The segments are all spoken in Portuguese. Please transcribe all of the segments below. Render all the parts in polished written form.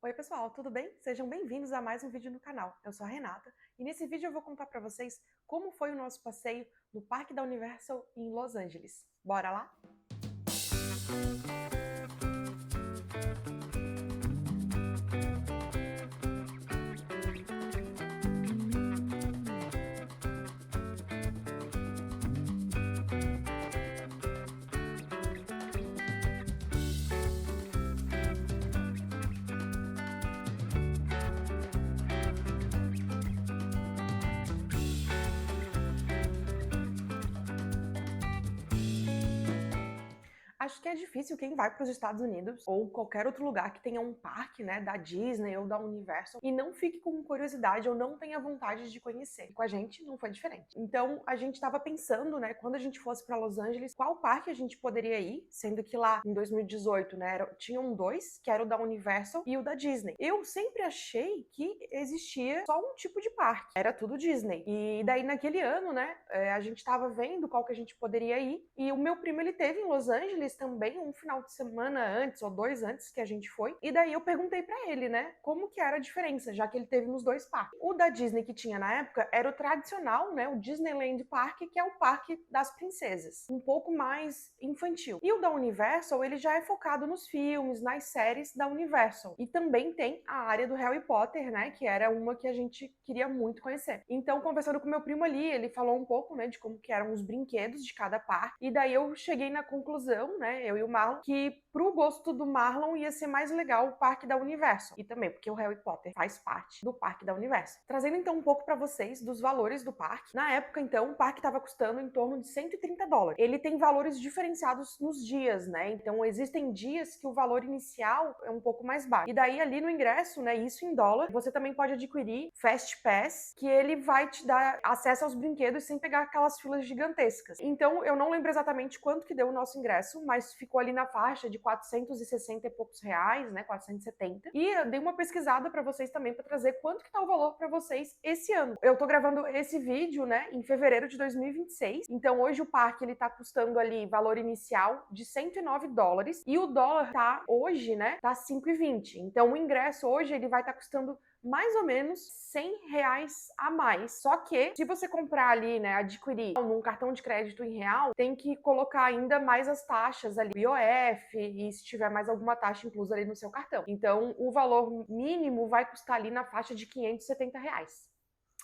Oi pessoal, tudo bem? Sejam bem-vindos a mais um vídeo no canal. Eu sou a Renata e nesse vídeo eu vou contar para vocês como foi o nosso passeio no Parque da Universal em Los Angeles. Bora lá? Acho que é difícil quem vai para os Estados Unidos ou qualquer outro lugar que tenha um parque, né, da Disney ou da Universal e não fique com curiosidade ou não tenha vontade de conhecer. E com a gente não foi diferente. Então a gente estava pensando, né, quando a gente fosse para Los Angeles, qual parque a gente poderia ir, sendo que lá em 2018, né, tinham dois, que era o da Universal e o da Disney. Eu sempre achei que existia só um tipo de parque, era tudo Disney. E daí naquele ano, né, a gente estava vendo qual que a gente poderia ir e o meu primo ele teve em Los Angeles também um final de semana antes ou dois antes que a gente foi. E daí eu perguntei pra ele, né, como que era a diferença, já que ele teve nos dois parques. O da Disney que tinha na época era o tradicional, né, o Disneyland Park, que é o parque das princesas, um pouco mais infantil. E o da Universal, ele já é focado nos filmes, nas séries da Universal. E também tem a área do Harry Potter, né, que era uma que a gente queria muito conhecer. Então, conversando com meu primo ali, ele falou um pouco, né, de como que eram os brinquedos de cada parque. E daí eu cheguei na conclusão, né, eu e o Marlon, que pro gosto do Marlon ia ser mais legal o parque da Universal. E também porque o Harry Potter faz parte do parque da Universal. Trazendo então um pouco para vocês dos valores do parque. Na época, então, o parque estava custando em torno de $130. Ele tem valores diferenciados nos dias, né? Então, existem dias que o valor inicial é um pouco mais baixo. E daí, ali no ingresso, né, isso em dólar, você também pode adquirir Fast Pass, que ele vai te dar acesso aos brinquedos sem pegar aquelas filas gigantescas. Então, eu não lembro exatamente quanto que deu o nosso ingresso, mas ficou ali na faixa de 460 e poucos reais, né, 470. E eu dei uma pesquisada para vocês também para trazer quanto que tá o valor para vocês esse ano. Eu tô gravando esse vídeo, né, em fevereiro de 2026. Então hoje o parque ele tá custando ali valor inicial de $109 e o dólar tá hoje, né, tá 5,20. Então o ingresso hoje ele vai estar custando mais ou menos R$ 100 a mais. Só que, se você comprar ali, né, adquirir num cartão de crédito em real, tem que colocar ainda mais as taxas ali, IOF, e se tiver mais alguma taxa inclusa ali no seu cartão. Então, o valor mínimo vai custar ali na faixa de R$ 570.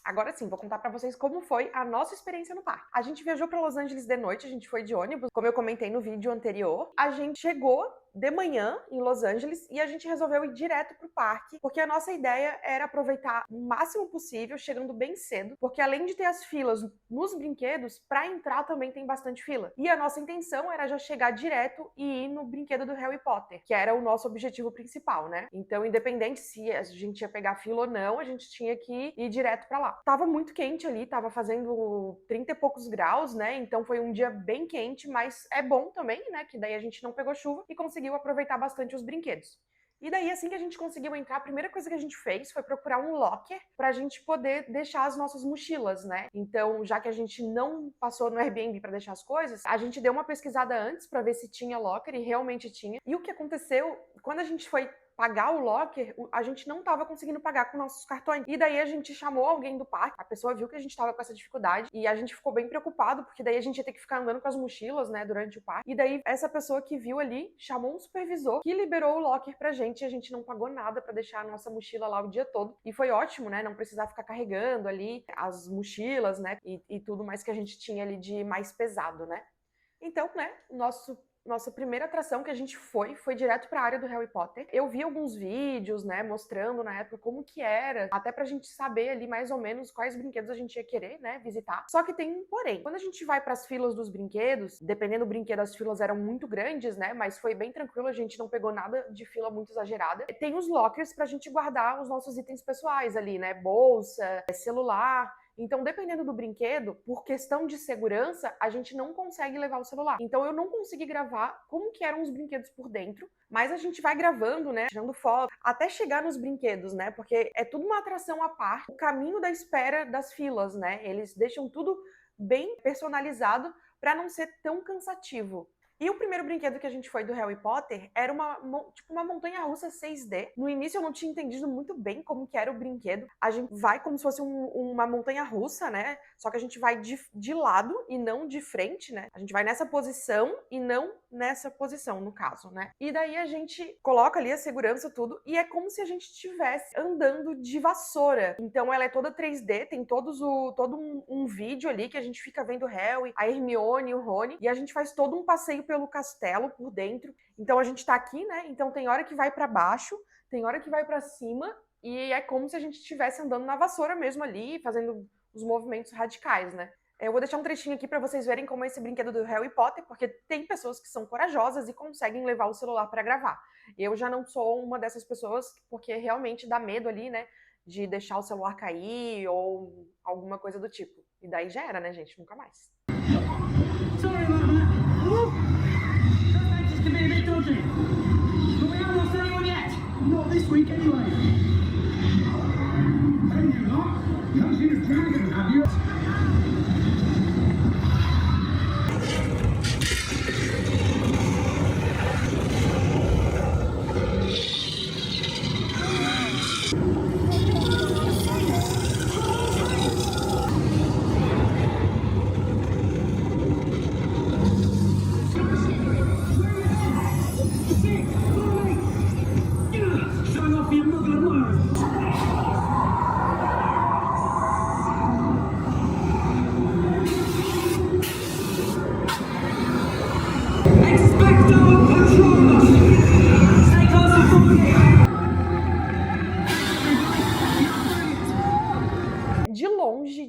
Agora sim, vou contar pra vocês como foi a nossa experiência no parque. A gente viajou pra Los Angeles de noite, a gente foi de ônibus, como eu comentei no vídeo anterior. A gente chegou de manhã em Los Angeles e a gente resolveu ir direto pro parque, porque a nossa ideia era aproveitar o máximo possível, chegando bem cedo, porque além de ter as filas nos brinquedos, pra entrar também tem bastante fila. E a nossa intenção era já chegar direto e ir no brinquedo do Harry Potter, que era o nosso objetivo principal, né? Então, independente se a gente ia pegar fila ou não, a gente tinha que ir direto pra lá. Tava muito quente ali, tava fazendo 30 e poucos graus, né? Então foi um dia bem quente, mas é bom também, né? Que daí a gente não pegou chuva e conseguiu aproveitar bastante os brinquedos. E daí, assim que a gente conseguiu entrar, a primeira coisa que a gente fez foi procurar um locker pra gente poder deixar as nossas mochilas, né? Então, já que a gente não passou no Airbnb pra deixar as coisas, a gente deu uma pesquisada antes pra ver se tinha locker e realmente tinha. E o que aconteceu, quando a gente foi pagar o locker, a gente não estava conseguindo pagar com nossos cartões. E daí a gente chamou alguém do parque, a pessoa viu que a gente estava com essa dificuldade e a gente ficou bem preocupado, porque daí a gente ia ter que ficar andando com as mochilas, né, durante o parque. E daí essa pessoa que viu ali chamou um supervisor que liberou o locker pra gente e a gente não pagou nada pra deixar a nossa mochila lá o dia todo. E foi ótimo, né, não precisar ficar carregando ali as mochilas, né, e tudo mais que a gente tinha ali de mais pesado, né. Então, né, nossa primeira atração que a gente foi direto para a área do Harry Potter. Eu vi alguns vídeos, né, mostrando na época como que era, até pra gente saber ali mais ou menos quais brinquedos a gente ia querer, né, visitar. Só que tem um porém. Quando a gente vai para as filas dos brinquedos, dependendo do brinquedo, as filas eram muito grandes, né, mas foi bem tranquilo, a gente não pegou nada de fila muito exagerada. Tem os lockers pra gente guardar os nossos itens pessoais ali, né, bolsa, celular. Então, dependendo do brinquedo, por questão de segurança, a gente não consegue levar o celular. Então, eu não consegui gravar como que eram os brinquedos por dentro, mas a gente vai gravando, né, tirando foto, até chegar nos brinquedos, né, porque é tudo uma atração à parte. O caminho da espera das filas, né, eles deixam tudo bem personalizado para não ser tão cansativo. E o primeiro brinquedo que a gente foi do Harry Potter era tipo uma montanha-russa 6D. No início eu não tinha entendido muito bem como que era o brinquedo. A gente vai como se fosse uma montanha-russa, né? Só que a gente vai de lado e não de frente, né? A gente vai nessa posição e não nessa posição, no caso, né? E daí a gente coloca ali a segurança, tudo, e é como se a gente estivesse andando de vassoura. Então ela é toda 3D, tem todo um vídeo ali que a gente fica vendo o Harry, a Hermione, o Rony, e a gente faz todo um passeio pelo castelo por dentro. Então a gente tá aqui, né? Então tem hora que vai para baixo, tem hora que vai para cima, e é como se a gente estivesse andando na vassoura mesmo ali, fazendo os movimentos radicais, né? Eu vou deixar um trechinho aqui para vocês verem como é esse brinquedo do Harry Potter, porque tem pessoas que são corajosas e conseguem levar o celular para gravar. Eu já não sou uma dessas pessoas, porque realmente dá medo ali, né, de deixar o celular cair ou alguma coisa do tipo. E daí já era, né, gente? Nunca mais. Sorry about that. Just to be a bit dodgy. But we haven't lost anyone yet. Not this week anyway. And you lot, you haven't seen a dragon, have you? Showing off your muggle words. Expecto Patronum! Stay close to 40!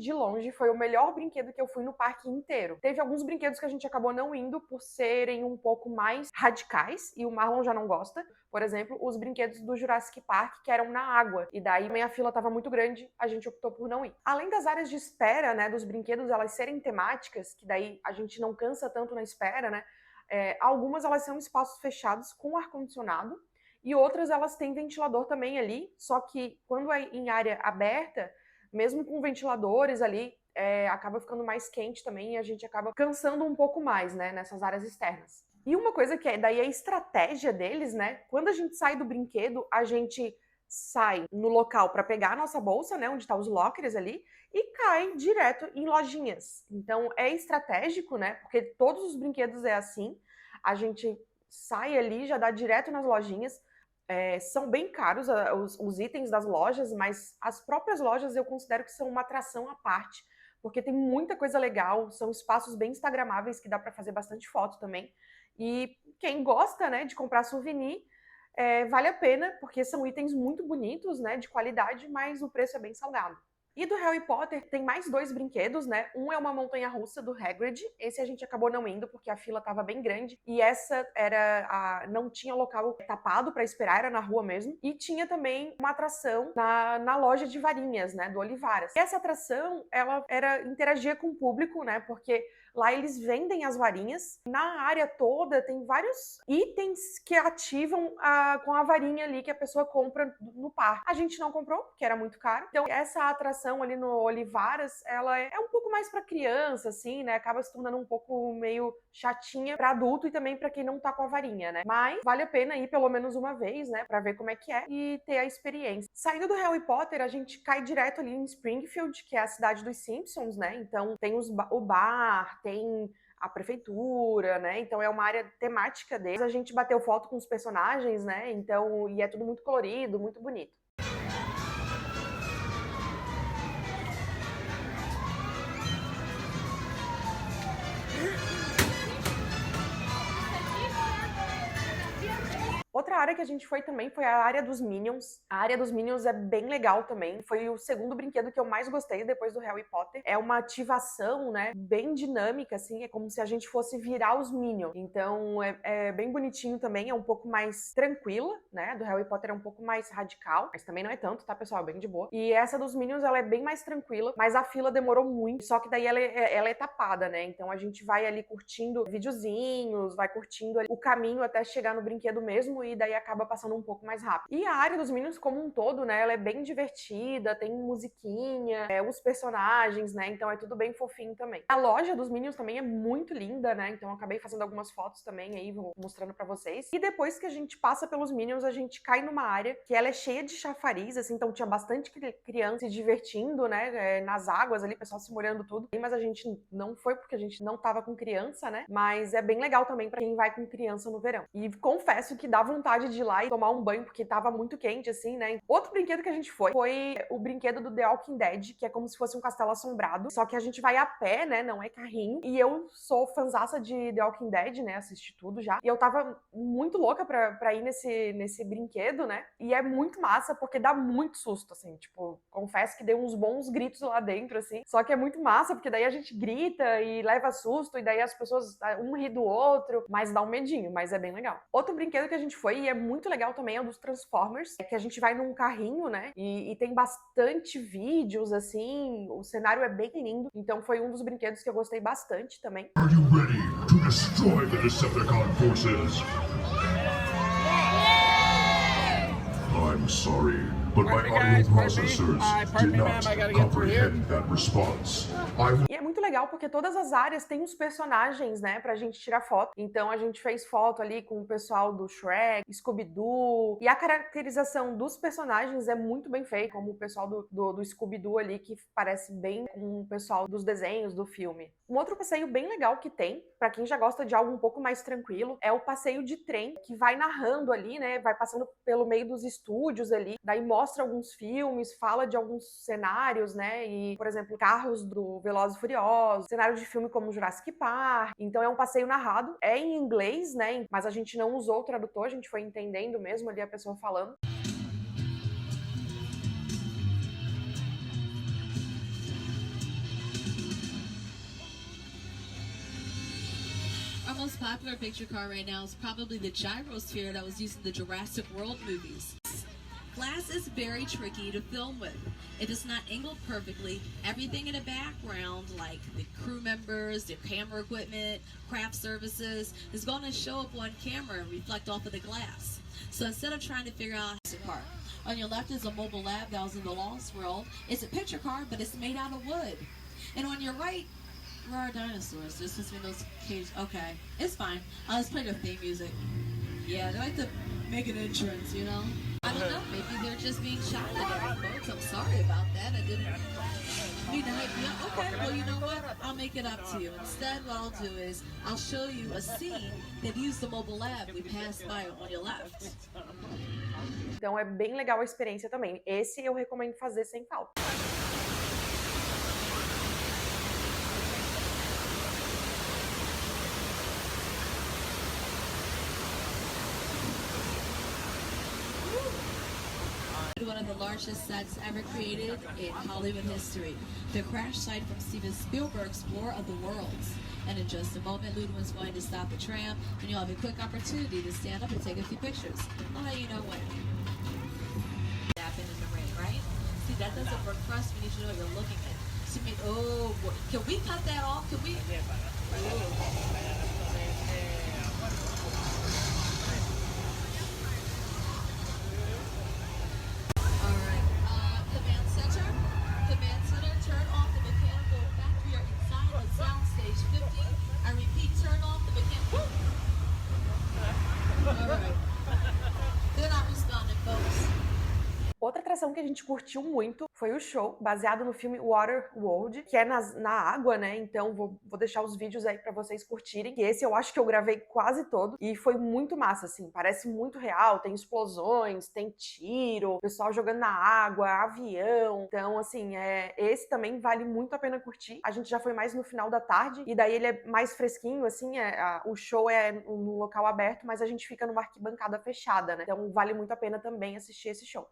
De longe, foi o melhor brinquedo que eu fui no parque inteiro. Teve alguns brinquedos que a gente acabou não indo por serem um pouco mais radicais, e o Marlon já não gosta. Por exemplo, os brinquedos do Jurassic Park, que eram na água. E daí minha fila tava muito grande, a gente optou por não ir. Além das áreas de espera, né, dos brinquedos, elas serem temáticas, que daí a gente não cansa tanto na espera, né? Algumas elas são espaços fechados com ar-condicionado, e outras elas têm ventilador também ali, só que quando é em área aberta, mesmo com ventiladores ali, acaba ficando mais quente também e a gente acaba cansando um pouco mais, né, nessas áreas externas. E uma coisa que daí a estratégia deles, né, quando a gente sai do brinquedo, a gente sai no local para pegar a nossa bolsa, né, onde tá os lockers ali, e cai direto em lojinhas. Então é estratégico, né, porque todos os brinquedos é assim, a gente sai ali, já dá direto nas lojinhas. São bem caros os itens das lojas, mas as próprias lojas eu considero que são uma atração à parte, porque tem muita coisa legal, são espaços bem instagramáveis que dá para fazer bastante foto também. E quem gosta, né, de comprar souvenir, vale a pena, porque são itens muito bonitos, né, de qualidade, mas o preço é bem salgado. E do Harry Potter tem mais 2 brinquedos, né? Um é uma montanha-russa do Hagrid. Esse a gente acabou não indo porque a fila tava bem grande. E essa não tinha local tapado para esperar, era na rua mesmo. E tinha também uma atração na loja de varinhas, né? Do Olivaras. E essa atração, ela interagia com o público, né? Porque lá eles vendem as varinhas. Na área toda tem vários itens que ativam com a varinha ali que a pessoa compra no parque. A gente não comprou, porque era muito caro. Então essa atração ali no Olivaras, ela é um pouco mais para criança, assim, né? Acaba se tornando um pouco meio chatinha para adulto e também para quem não tá com a varinha, né? Mas vale a pena ir pelo menos uma vez, né? Para ver como é que é e ter a experiência. Saindo do Harry Potter, a gente cai direto ali em Springfield, que é a cidade dos Simpsons, né? Então tem o bar, tem a prefeitura, né? Então é uma área temática deles. A gente bateu foto com os personagens, né? Então, e é tudo muito colorido, muito bonito. Outra área que a gente foi também foi a área dos Minions. A área dos Minions é bem legal também. Foi o segundo brinquedo que eu mais gostei depois do Harry Potter. É uma ativação, né, bem dinâmica, assim. É como se a gente fosse virar os Minions. Então é bem bonitinho também. É um pouco mais tranquila, né? Do Harry Potter é um pouco mais radical. Mas também não é tanto, tá, pessoal? É bem de boa. E essa dos Minions, ela é bem mais tranquila. Mas a fila demorou muito. Só que daí ela é tapada, né? Então a gente vai ali curtindo videozinhos, vai curtindo ali o caminho até chegar no brinquedo mesmo. e daí acaba passando um pouco mais rápido. E a área dos Minions como um todo, né, ela é bem divertida, tem musiquinha, os personagens, né, então é tudo bem fofinho também. A loja dos Minions também é muito linda, né, então eu acabei fazendo algumas fotos também aí, vou mostrando pra vocês. E depois que a gente passa pelos Minions, a gente cai numa área que ela é cheia de chafariz, assim, então tinha bastante criança se divertindo, né, nas águas ali, pessoal se molhando tudo, mas a gente não foi porque a gente não tava com criança, né, mas é bem legal também pra quem vai com criança no verão. E confesso que dá vontade de ir lá e tomar um banho, porque tava muito quente, assim, né. Outro brinquedo que a gente foi o brinquedo do The Walking Dead, que é como se fosse um castelo assombrado, só que a gente vai a pé, né, não é carrinho, e eu sou fanzaça de The Walking Dead, né, assisti tudo já, e eu tava muito louca pra ir nesse brinquedo, né, e é muito massa, porque dá muito susto, assim, tipo, confesso que dei uns bons gritos lá dentro, assim, só que é muito massa, porque daí a gente grita e leva susto, e daí as pessoas, um ri do outro, mas dá um medinho, mas é bem legal. Outro brinquedo que a gente foi, e é muito legal também, é o dos Transformers, que a gente vai num carrinho, né, e tem bastante vídeos, assim, o cenário é bem lindo, então foi um dos brinquedos que eu gostei bastante também. Are you ready to destroy the Decepticon forces? I'm sorry, but my audio processors did not comprehend that response. E é muito legal porque todas as áreas têm os personagens, né, pra gente tirar foto. Então a gente fez foto ali com o pessoal do Shrek, Scooby-Doo, e a caracterização dos personagens é muito bem feita, como o pessoal do Scooby-Doo ali, que parece bem com o pessoal dos desenhos do filme. Um outro passeio bem legal que tem, pra quem já gosta de algo um pouco mais tranquilo, é o passeio de trem, que vai narrando ali, né, vai passando pelo meio dos estúdios ali, daí mostra alguns filmes, fala de alguns cenários, né, e, por exemplo, carros do Velozes e Furiosos, cenário de filme como Jurassic Park. Então é um passeio narrado, é em inglês, né, mas a gente não usou o tradutor, a gente foi entendendo mesmo ali a pessoa falando. Our most popular picture car right now is probably the gyrosphere that was used in the Jurassic World movies. Glass is very tricky to film with. If it's not angled perfectly, everything in the background, like the crew members, their camera equipment, craft services, is going to show up on camera and reflect off of the glass. So instead of trying to figure out the part, on your left is a mobile lab that was in the Lost World. It's a picture car, but it's made out of wood. And on your right, where are dinosaurs? This is those cages. Okay, it's fine. Let's play their theme music. Yeah, they like to make an entrance, you know? I don't know, maybe they're just being shy today, folks. I'm sorry about that. I didn't mean to hype you up. Okay, well, you know what? I'll make it up to you. Instead, what I'll do is I'll show you a scene that used the mobile lab we passed by on your left. Então é bem legal a experiência também. Esse eu recomendo fazer sem falta. One of the largest sets ever created in Hollywood history, the crash site from Steven Spielberg's War of the Worlds. And in just a moment, Ludwig's going to stop the tram, and you'll have a quick opportunity to stand up and take a few pictures. I'll let you know when. Happen in the rain, right? See, that doesn't work for us. We need to know what you're looking at. So, can we cut that off? Can we? Outra atração que a gente curtiu muito foi o show, baseado no filme Waterworld, que é na água, né? Então vou deixar os vídeos aí pra vocês curtirem. E esse eu acho que eu gravei quase todo e foi muito massa, assim. Parece muito real, tem explosões, tem tiro, pessoal jogando na água, avião. Então, assim, esse também vale muito a pena curtir. A gente já foi mais no final da tarde e daí ele é mais fresquinho, assim. O show é no local aberto, mas a gente fica numa arquibancada fechada, né? Então vale muito a pena também assistir esse show.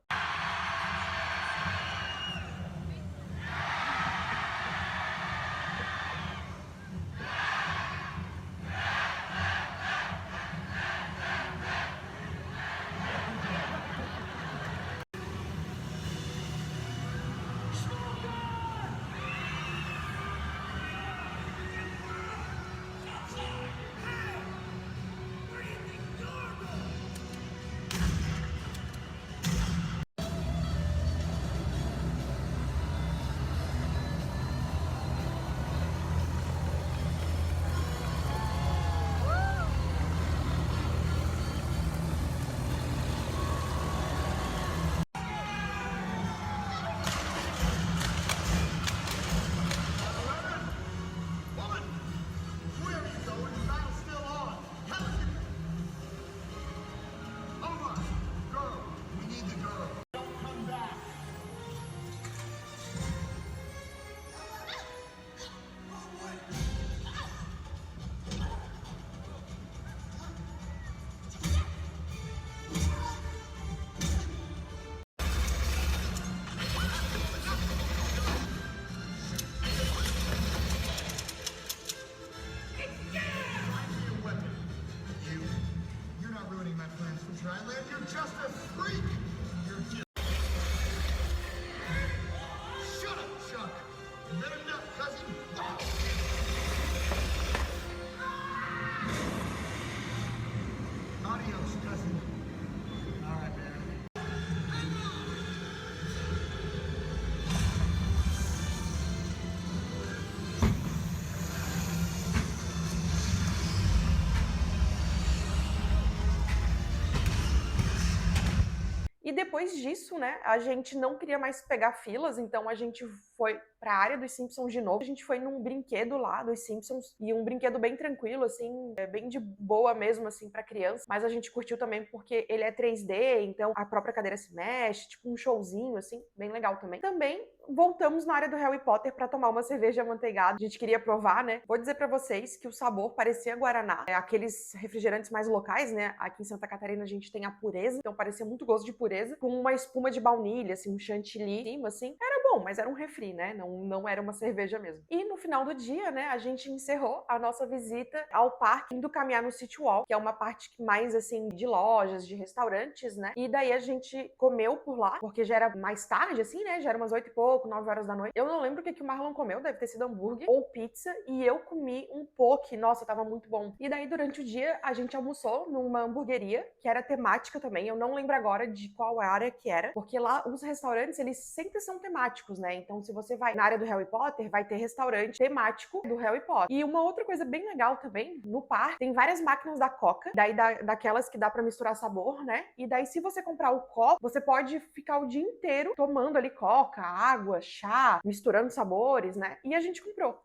E depois disso, né, a gente não queria mais pegar filas, então a gente foi pra área dos Simpsons de novo. A gente foi num brinquedo lá dos Simpsons, e um brinquedo bem tranquilo, assim, bem de boa mesmo, assim, pra criança. Mas a gente curtiu também porque ele é 3D, então a própria cadeira se mexe, tipo um showzinho, assim, bem legal também. Também voltamos na área do Harry Potter pra tomar uma cerveja amanteigada. A gente queria provar, né? Vou dizer pra vocês que o sabor parecia guaraná. Aqueles refrigerantes mais locais, né? Aqui em Santa Catarina a gente tem a Pureza, então parecia muito gosto de Pureza, com uma espuma de baunilha, assim, um chantilly em cima, assim. Era bom, mas era um refri, né? Não era uma cerveja mesmo. E no final do dia, né, a gente encerrou a nossa visita ao parque, indo caminhar no City Walk, que é uma parte mais, assim, de lojas, de restaurantes, né? E daí a gente comeu por lá, porque já era mais tarde, assim, né? Já era umas 8 e pouco, 9 horas da noite. Eu não lembro o que o Marlon comeu, deve ter sido hambúrguer ou pizza, e eu comi um poke. Nossa, tava muito bom. E daí, durante o dia, a gente almoçou numa hamburgueria, que era temática também. Eu não lembro agora de qual área que era, porque lá os restaurantes, eles sempre são temáticos, né? Então, se você vai na área do Harry Potter, vai ter restaurante temático do Harry Potter. E uma outra coisa bem legal também, no parque, tem várias máquinas da Coca, daí daquelas que dá pra misturar sabor, né? E daí, se você comprar o copo, você pode ficar o dia inteiro tomando ali Coca, água, chá, misturando sabores, né? E a gente comprou.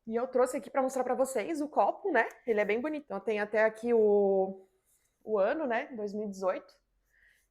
E eu trouxe aqui pra mostrar pra vocês o copo, né? Ele é bem bonito. Então tem até aqui o ano, né? 2018.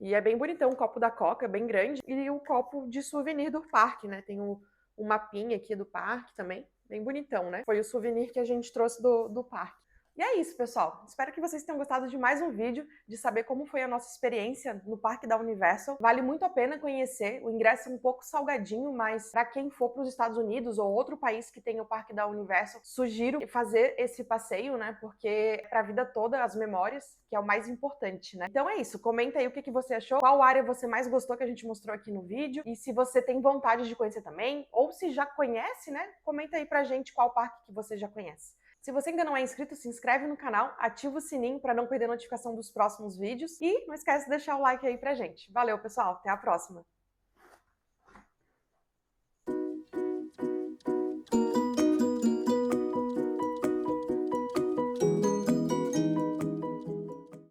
E é bem bonitão o copo da Coca, bem grande. E o copo de souvenir do parque, né? Tem o mapinha aqui do parque também. Bem bonitão, né? Foi o souvenir que a gente trouxe do parque. E é isso, pessoal. Espero que vocês tenham gostado de mais um vídeo, de saber como foi a nossa experiência no Parque da Universal. Vale muito a pena conhecer. O ingresso é um pouco salgadinho, mas para quem for para os Estados Unidos ou outro país que tenha o Parque da Universal, sugiro fazer esse passeio, né? Porque é para a vida toda as memórias, que é o mais importante, né? Então é isso. Comenta aí o que você achou, qual área você mais gostou que a gente mostrou aqui no vídeo, e se você tem vontade de conhecer também, ou se já conhece, né? Comenta aí pra gente qual parque que você já conhece. Se você ainda não é inscrito, se inscreve no canal, ativa o sininho para não perder a notificação dos próximos vídeos e não esquece de deixar o like aí pra gente. Valeu, pessoal, até a próxima!